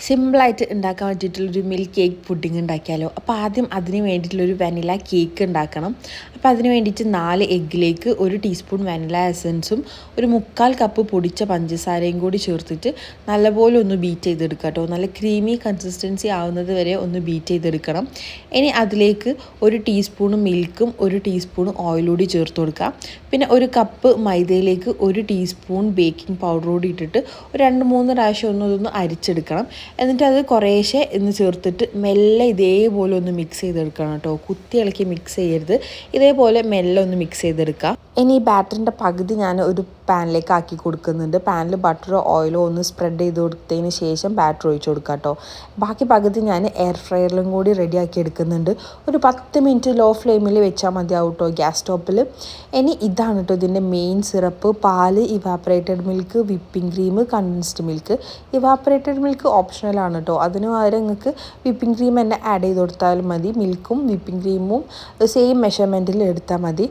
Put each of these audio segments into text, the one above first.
സിമ്പിളായിട്ട് ഉണ്ടാക്കാൻ പറ്റിയിട്ടുള്ളൊരു milk cake pudding ഉണ്ടാക്കിയാലോ. അപ്പോൾ ആദ്യം അതിന് വേണ്ടിയിട്ടുള്ളൊരു വനില കേക്ക് ഉണ്ടാക്കണം. അപ്പോൾ അതിന് വേണ്ടിയിട്ട് 4 എഗ്ഗിലേക്ക് 1 ടീസ്പൂൺ വനില എസൻസും ഒരു 3/4 കപ്പ് പൊടിച്ച പഞ്ചസാരയും കൂടി ചേർത്തിട്ട് നല്ലപോലെ ഒന്ന് ബീറ്റ് ചെയ്തെടുക്കുക കേട്ടോ. നല്ല ക്രീമി കൺസിസ്റ്റൻസി ആവുന്നത് വരെ ഒന്ന് ബീറ്റ് ചെയ്തെടുക്കണം. ഇനി അതിലേക്ക് 1 ടീസ്പൂൺ മിൽക്കും 1 ടീസ്പൂൺ ഓയിലും കൂടി ചേർത്ത് കൊടുക്കുക. പിന്നെ 1 കപ്പ് മൈദയിലേക്ക് 1 ടീസ്പൂൺ ബേക്കിംഗ് പൗഡർ കൂടി ഇട്ടിട്ട് ഒരു 2-3 പ്രാവശ്യം ഇതൊന്ന് അരിച്ചെടുക്കണം. എന്നിട്ട് അത് കുറേശ്ശെ ഇന്ന് ചേർത്തിട്ട് മെല്ലെ ഇതേപോലെ ഒന്ന് മിക്സ് ചെയ്തെടുക്കണം കേട്ടോ. കുത്തി ഇളക്കി മിക്സ് ചെയ്യരുത്, ഇതേപോലെ മെല്ലെ ഒന്ന് മിക്സ് ചെയ്തെടുക്കുക. ഇനി ഈ ബാറ്ററിൻ്റെ പകുതി ഞാൻ ഒരു പാനിലേക്ക് ആക്കി കൊടുക്കുന്നുണ്ട്. പാനിൽ ബട്ടറോ ഓയിലോ ഒന്ന് സ്പ്രെഡ് ചെയ്ത് കൊടുത്തതിന് ശേഷം ബാറ്റർ ഒഴിച്ച് കൊടുക്കുക കേട്ടോ. ബാക്കി പകുതി ഞാൻ എയർ ഫ്രയറിലും കൂടി റെഡിയാക്കി എടുക്കുന്നുണ്ട്. ഒരു 10 മിനിറ്റ് ലോ ഫ്ലെയിമിൽ വെച്ചാൽ മതിയാവും കേട്ടോ, ഗ്യാസ് സ്റ്റോപ്പിൽ. ഇനി ഇതാണ് കേട്ടോ ഇതിൻ്റെ മെയിൻ സിറപ്പ്. പാല്, evaporated milk, whipping cream, condensed milk. Evaporated milk ഓപ്ഷണലാണ് കേട്ടോ. അതിന് പകരം നിങ്ങൾക്ക് വിപ്പിംഗ് ക്രീം തന്നെ ആഡ് ചെയ്ത് കൊടുത്താലും മതി. മിൽക്കും വിപ്പിംഗ് ക്രീമും സെയിം മെഷർമെൻറ്റിൽ എടുത്താൽ മതി.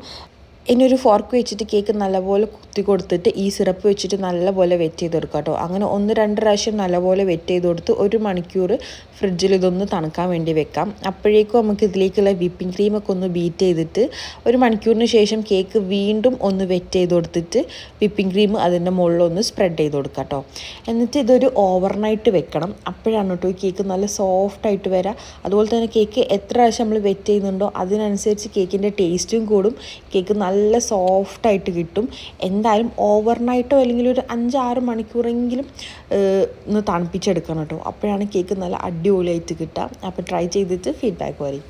ഇനി ഒരു ഫോർക്ക് വെച്ചിട്ട് കേക്ക് നല്ലപോലെ കുത്തി കൊടുത്തിട്ട് ഈ സിറപ്പ് വെച്ചിട്ട് നല്ലപോലെ വെറ്റ് ചെയ്ത് കൊടുക്കുക കേട്ടോ. അങ്ങനെ 1-2 പ്രാവശ്യം നല്ലപോലെ വെറ്റ് ചെയ്ത് കൊടുത്ത് 1 മണിക്കൂർ ഫ്രിഡ്ജിൽ ഇതൊന്ന് തണുക്കാൻ വേണ്ടി വെക്കാം. അപ്പോഴേക്കും നമുക്ക് ഇതിലേക്കുള്ള വിപ്പിംഗ് ക്രീമൊക്കെ ഒന്ന് ബീറ്റ് ചെയ്തിട്ട് 1 മണിക്കൂറിന് ശേഷം കേക്ക് വീണ്ടും ഒന്ന് വെറ്റ് ചെയ്ത് കൊടുത്തിട്ട് വിപ്പിംഗ് ക്രീം അതിൻ്റെ മുകളിലൊന്ന് സ്പ്രെഡ് ചെയ്ത് കൊടുക്കുക കേട്ടോ. എന്നിട്ട് ഇതൊരു ഓവർനൈറ്റ് വെക്കണം. അപ്പോഴാണ് കേട്ടോ ഈ കേക്ക് നല്ല സോഫ്റ്റായിട്ട് വരിക. അതുപോലെ തന്നെ കേക്ക് എത്ര പ്രാവശ്യം നമ്മൾ വെറ്റ് ചെയ്യുന്നുണ്ടോ അതിനനുസരിച്ച് കേക്കിൻ്റെ ടേസ്റ്റും കൂടും. കേക്ക് നല്ല സോഫ്റ്റായിട്ട് കിട്ടും. എന്തായാലും ഓവർനൈറ്റോ അല്ലെങ്കിൽ ഒരു 5-6 മണിക്കൂറെങ്കിലും ഒന്ന് തണുപ്പിച്ചെടുക്കണം കേട്ടോ. അപ്പോഴാണ് കേക്ക് നല്ല അടിപൊളിയായിട്ട് കിട്ടുക. അപ്പോൾ ട്രൈ ചെയ്തിട്ട് ഫീഡ്ബാക്ക് പറയും.